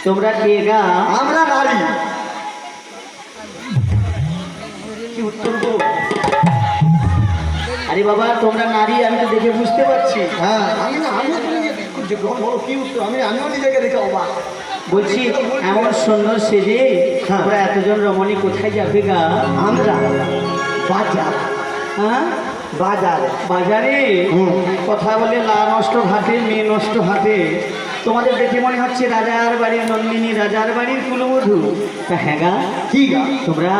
তোমরা কে গা? আমরা নারী। কি উত্তর গো? আরে বাবা তোমরা নারী, আমি তো দেখে বুঝতে পারছি। হ্যাঁ আমি না, আমিও বলো কি উত্তর, আমিও নিজেকে দেখে অবাক। বলছি এমন সুন্দর সেজে তোমরা এতজন রমণী কোথায় যাবে গা? আমরা বাজার। হ্যাঁ বাজারে। বাজারে? কথা বলে লা নষ্ট ঘাটে মেয়ে নষ্ট হাটে। তোমাদের দেখে মনে হচ্ছে রাজার বাড়ির নন্দিনী, রাজার বাড়ির কুলবধূ। তা হ্যাঁ গা, কি গা? তোমরা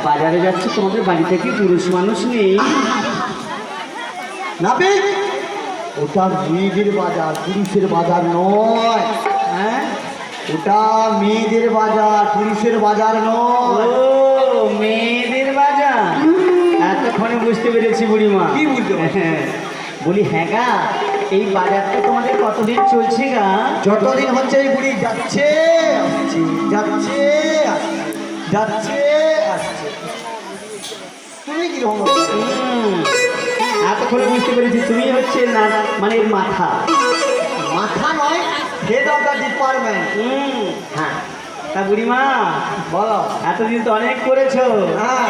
বাজারে যাচ্ছ, তোমাদের বাড়িতে কি পুরুষ মানুষ নেই? নাবি ওটা মেয়েদের বাজার, পুরুষের বাজার নয়। হ্যাঁ ওটা মেয়েদের বাজার, পুরুষের বাজার নয়। ও মেয়েদের বাজার, এতক্ষণে বুঝতে পেরেছি বুড়িমা। কি বুঝতে পারছো? হ্যাঁ বলি হ্যাঁ গা, এই বাজারটা তোমাদের কতদিন চলছে গা? যতদিন হচ্ছে এই বুড়ি যাচ্ছে আসছে, যাচ্ছে আসছে, যাচ্ছে আসছে। তুমি কি রকম? এতক্ষণে বুঝতে পেরেছি তুমি হচ্ছে না মানে এর মাথা। মাথা নয়, হেড অফ দ্য ডিপার্টমেন্ট। হ্যাঁ তা বুড়িমা বলো। এতদিন তো অনেক করেছো, হ্যাঁ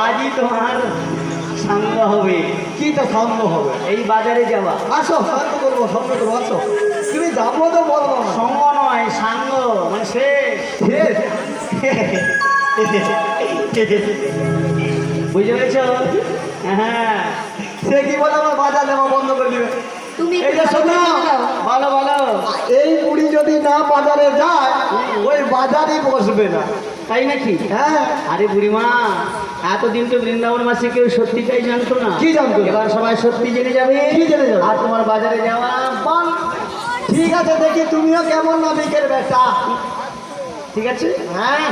আজই তোমার সঙ্গ হবে। কি তো সঙ্গ হবে? এই বাজারে যাওয়া। আসো সঙ্গ করবো, সঙ্গ করবো, আসো। তুমি যাবো তো বলবো না। সঙ্গ নয় সাঙ্গ, মানে শেষ। শেষ। বুঝতে পেরেছ? হ্যাঁ সে কি বলে আমার বাজার নেওয়া বন্ধ করে দিবে। তুমি এই যে শোনো, বলো বলো। এই বুড়ি যদি না বাজারে যায় ওই বাজারই বসবে না। তাই নাকি? হ্যাঁ আরে বুড়িমা এতদিন তো বৃন্দাবন মাসে কেউ সত্যিটাই জানতো না। কি জানতো? এবার সবাই সত্যি জেনে যাবে। কি জেনে যাবে? আর তোমার বাজারে যাওয়া বল। ঠিক আছে, দেখি তুমিও কেমন নাবিকের বেটা। ঠিক আছে হ্যাঁ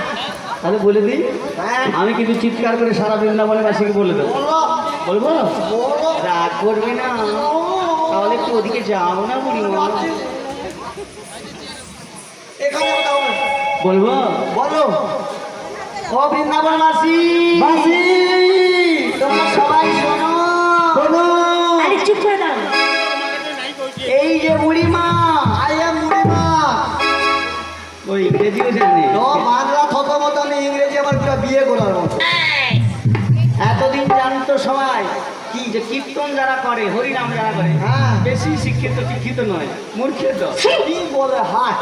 তাহলে বলে দিই। হ্যাঁ আমি কিন্তু চিৎকার করে সারা বৃন্দাবনের বাসীকে বলে দেবো। বলো বলবো? বলো। রাগ করবে না? তাহলে একটু ওদিকে যাও না বুড়িমা। এখানে দাও। বলবো? বলো। ও বৃন্দাবন মাসি, বাসি তোমরা সবাই শোনো। শোনো। আরে চুপ করে দাও। এই যে বুড়িমা, আই এম বুড়িমা। ওই ইংরেজিও জানে। তো বাংলা থত মতো নেই, ইংরেজি আমার পুরো বিয়ে করার মতো। এতদিন জানতো সবাই কি যে কীর্তন যারা করে, হরিনাম যারা করে, হ্যাঁ বেশি শিক্ষিত নয়, মূর্খিত। কি বলে হায়।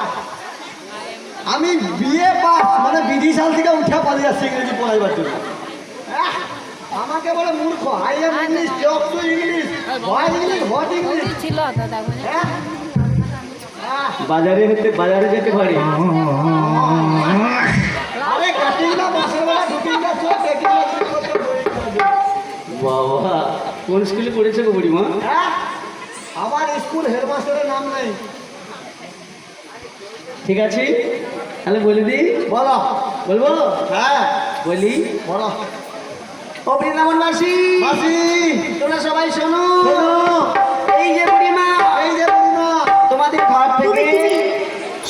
আমি বিয়ে পাস মানে বিধিশাল থেকে উঠে পালিয়ে যাচ্ছি ইংরেজি পড়াইবার জন্য। আমাকে বলে মূর্খ। I am English, talk to English, what English, what English. ছিল দাদা হ্যাঁ? বাজারে যেতে পারে। আরে কাটিং না, বাসের বেলা ঢুকিং না, চোখ দেখি না, বাবা কোন স্কুলে পড়েছে গো বুড়িমা? হ্যাঁ আমার স্কুল হেডমাস্টারের নাম নেই। ঠিক আছে তাহলে বলে দিই। বলো। বলবো? হ্যাঁ বলি। বলো। ও বৃন্দাবনবাসী, মাসি তোমরা সবাই শোনো। শোনো। এই যে বুড়িমা, এই যে বুড়িমা তোমাদের ঘর থেকে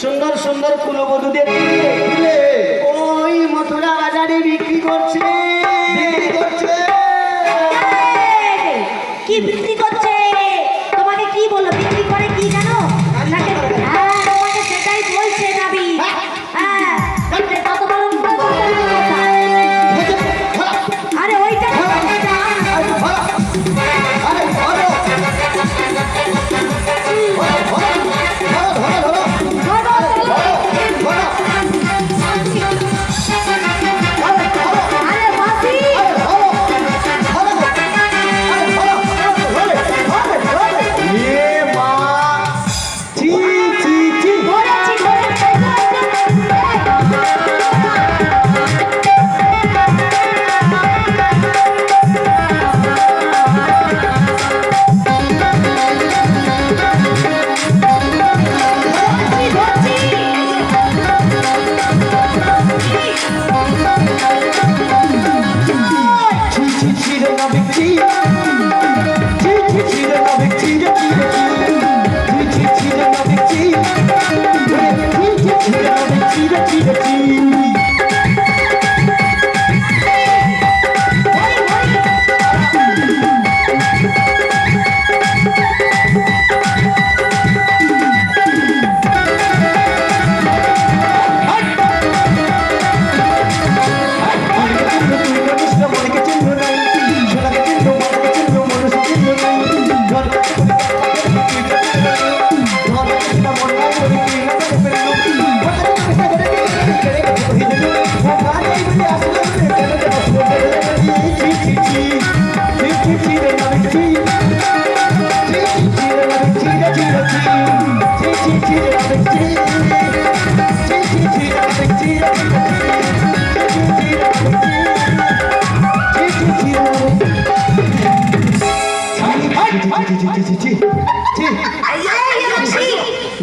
সুন্দর সুন্দর কুলবধূদের দিলে ওই মথুরা বাজারে বিক্রি করছে। বিক্রি করছে। কি বিক্রি করছে? তোমাকে কি বলো বিক্রি করে কি জানো? আপনাকে হ্যাঁ তোমাকে সেটাই বলছে নাবি। হ্যাঁ কত বড় মুখ বলতে কথা। আরে ওইটা আরে ধরো। ধরো, ধরো, ধরো, ধরো, ধরো, ধরো, ধরো।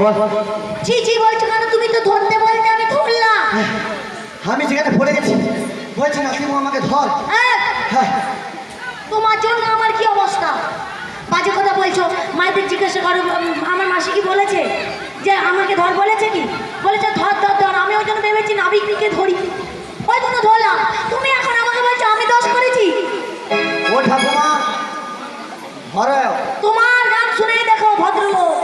বল। ছি ছি বলছো কেন? তুমি তো ধরতে বলতে আমি ধরলাম। আমি যেখানে পড়ে গেছি বলছি নাসিমু আমাকে ধর। হ্যাঁ, হ্যাঁ তোমার জন্য আমার কি অবস্থা? বাজে কথা বলছো। মায়েদের জিজ্ঞাসা করো, আমার মাসি কি বলেছে যে আমাকে ধর বলেছে? কি বলেছে? ধর ধর ধর। আমি ওই জন্য ভেবেছি নাবিককে ধরি, ওই জন্য ধরলাম। তুমি এখন আমাকে বলছো আমি দোষ করেছি? ও ঠাকুমা ধরে। তোমার গান শুনেই দেখো ভদ্রলোক।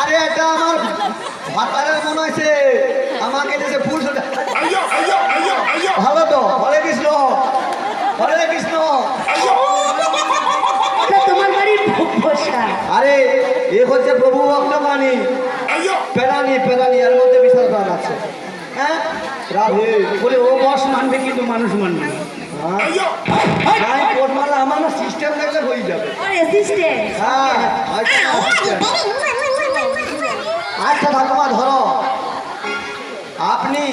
আরে এটা আমার ভাতারের মনে হয়েছে আমাকে যে ফুল ভালো তো। হরে কৃষ্ণ হরে কৃষ্ণ। এটা তোমার বাড়ির বসা। আরে এ হচ্ছে প্রভু ভক্ত বাণী। পেরানি পেরানি এর মধ্যে বিশাল গান আছে। হ্যাঁ রাধে বলে ও বস মানবে কিন্তু মানুষ মানবে না। হ্যাঁ কোট মারলে আমার না সিস্টেম দেখলে হয়ে যাবে। ওরে অ্যাসিস্ট্যান্ট। হ্যাঁ আচ্ছা ঠাকুমা ধরো। আপনি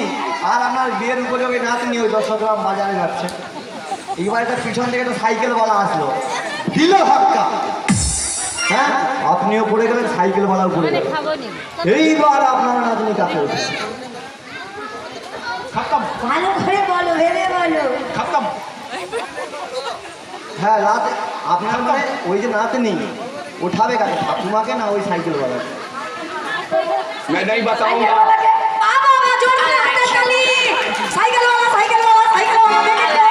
আর আপনার বিয়ের উপযোগে নাতনি ওই 10 গ্রাম বাজারে যাচ্ছে। এইবার একটা পিছন থেকে একটা সাইকেলওয়ালা আসলো, দিল ধাক্কা। হ্যাঁ আপনিও পড়ে গেলেন, সাইকেলওয়ালাও পড়ে গেলেন। এইবার আপনার নাতনি কাছে উঠেছে। ভালো করে বলো, ভেবে বলো। হ্যাঁ রাত আপনার মানে ওই যে নাতনি উঠাবে কাকে, ঠাকুমাকে না ওই সাইকেলওয়ালা? मैं नहीं बताऊंगा। সাইকেলওয়ালাকে বাবা জোর করে হাতে তালি। সাইকেলওয়ালা সাইকেলওয়ালা সাইকেলওয়ালা দেখে তো।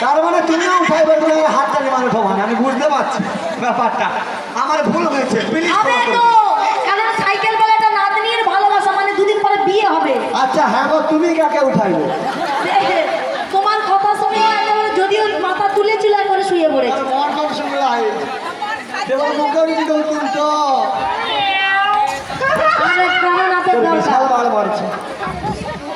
তার মানে তুমিও উঠাইবে, তুমি আমার হাতটা নিয়ে উঠাবো। আমি বুঝতে পারছি ব্যাপারটা, আমার ভুল হয়েছে। প্লিজ হবে তো, কারণ সাইকেলওয়ালাটা নাতনির ভালোবাসা, মানে দুদিন পরে বিয়ে হবে। আচ্ছা হ্যাঁ গো, তুমি কাকে উঠাইবে? তোমার কথা শুনে একেবারে যদিও মাথা তুলে চুলা করে শুয়ে পড়েছে। মর্দন শুনলাই দেবো মুখে দিকে তুলতো। আরে কেমন হাতের তোর বিশাল দরকার? বার মারছে,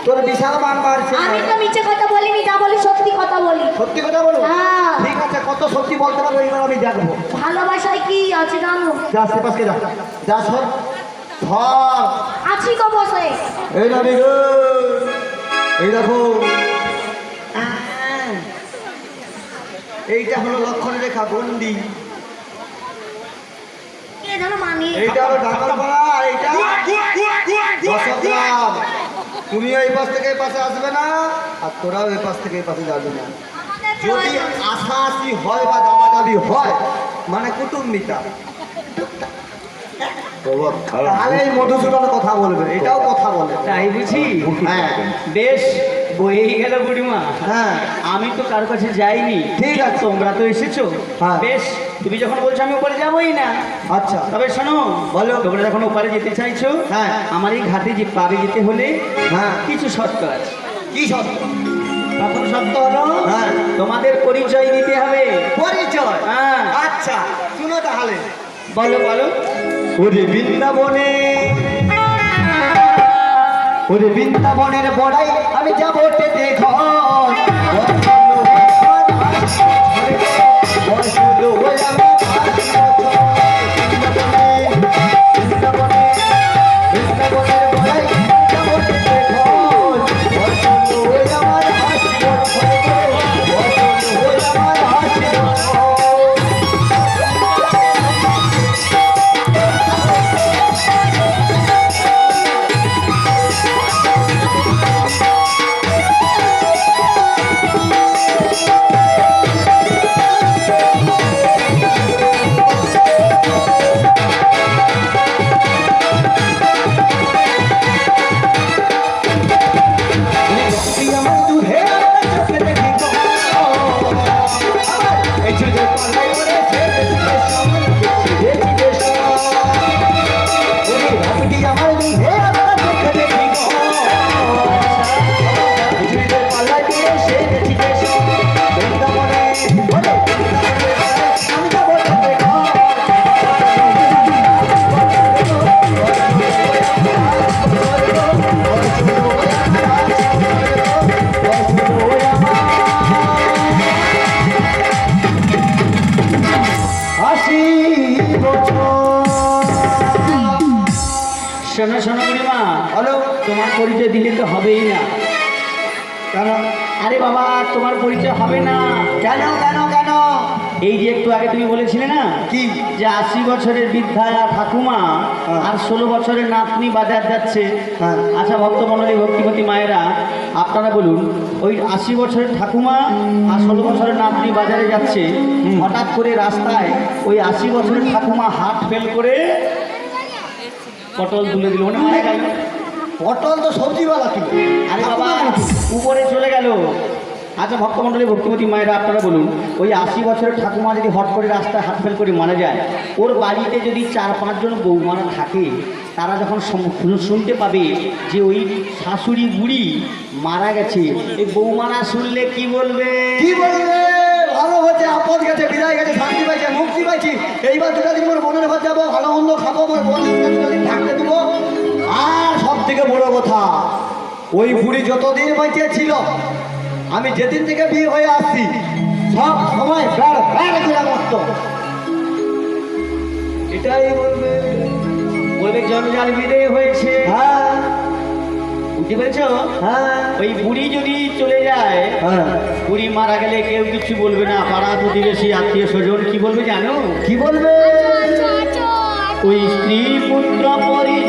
তোর বিশাল বার মারছে। আমি তো মিছে কথা বলিনি, যা বলি সত্যি কথা বলি। সত্যি কথা বলো? হ্যাঁ। ঠিক আছে, কত সত্যি বলতে পারবো এবার আমি দেখবো। ভালোবাসায় কি আছে জানো? যা সেপাশকে যা, যা সর ধর। আছি গো বসে। এই না গো, এই দেখো এইটা হলো লক্ষণ রেখা গন্ডি। কে জানো মানে? এইটা হলো ডাকারপাড়া, আর এইটা 10 গ্রাম। তুমি এই পাশ থেকে এই পাশে আসবে না, আর তোরাও এই পাশ থেকে এই পাশে যাবে না। যদি আশাআশি হয় বা দাবাদাবি হয়, মানে কুটুম্বিতা, তাহলে এই মধুসূদন কথা বলবে, এটাও কথা বলে। তাই বুঝি? হ্যাঁ বেশ বয়েই গেল বুড়িমা। হ্যাঁ আমি তো কার কাছে যাইনি। ঠিক আছে। তোমরা তো এসেছো। হ্যাঁ। বেশ, তুমি যখন বলছো আমি ওপারে যাবোই না। আচ্ছা তবে শোনো, বলো। তোমরা যখন ওপারে যেতে চাইছো, হ্যাঁ। আমার এই ঘাটে যে পারে যেতে হলে হ্যাঁ কিছু শর্ত আছে। কি সত্য? প্রথম শর্ত হলো হ্যাঁ। তোমাদের পরিচয় দিতে হবে। পরিচয়? হ্যাঁ। আচ্ছা শুনো তাহলে। বলো বলো। ওরে বৃন্দাবনে, ওরে বৃন্দাবনের বড়াই আমি যাবো দেখো। শোনো শোনো বুড়িমা, হ্যালো। তোমার পরিচয় দিলে তো হবেই না। কেন? আরে বাবা, তোমার পরিচয় হবে না। কেন কেন কেন? এই যে একটু আগে তুমি বলেছিলে না কি? যে 80 বছরের বৃদ্ধা ঠাকুমা হ্যাঁ। আর 16 বছরের নাতনি বাজার যাচ্ছে। হ্যাঁ। আচ্ছা ভক্তমণ্ডলী, ভক্তিমতী মায়েরা, আপনারা বলুন, ওই 80 বছরের ঠাকুমা আর 16 বছরের নাতনি বাজারে যাচ্ছে, হঠাৎ করে রাস্তায় ওই 80 বছরের ঠাকুমা হাত ফেল করে পটল তুলে দিল, মানে মারা গেল। পটল তো সবজিওয়ালা কি? আরে বাবা, উপরে চলে গেল। আচ্ছা ভক্তমণ্ডলী, ভক্তিমতী মায়েরা, আপনারা বলুন, ওই 80 বছরের ঠাকুমা যদি হট করে রাস্তায় হাত ফেল করে মারা যায়, ওর বাড়িতে যদি 4-5 জন বৌমারা থাকে, তারা যখন শুনতে পাবে যে ওই শাশুড়ি বুড়ি মারা গেছে, এই বৌমারা শুনলে কি বলবে? কি বলবে? ভালো হচ্ছে, আপদ গেছে, বিদায় গেছে, শান্তি পাইছে, মুক্তি পাইছি। এইবার দুটা দিন মোর বোনের ঘর যাবো, ভালো মন্দ খাবো, মোর বোনের দুটা দিন থাকতে দেবো। আর সব থেকে বড় কথা, ওই বুড়ি যতদিন বাঁচিয়ে ছিল, আমি যেদিন থেকে বিয়ে হয়ে আসছি, সব সময় বেড় বেড় করে মরতো। এটাই বলবে। বলবে জঞ্জাল বিদেয় হয়েছে। হ্যাঁ বুঝতে পেরেছ? হ্যাঁ ওই বুড়ি যদি চলে যায়, হ্যাঁ। বুড়ি মারা গেলে কেউ কিছু বলবে না, পাড়া প্রতিবেশী আত্মীয় স্বজন কি বলবে জানো? কি বলবে? ওই স্ত্রী পুত্র পরিজন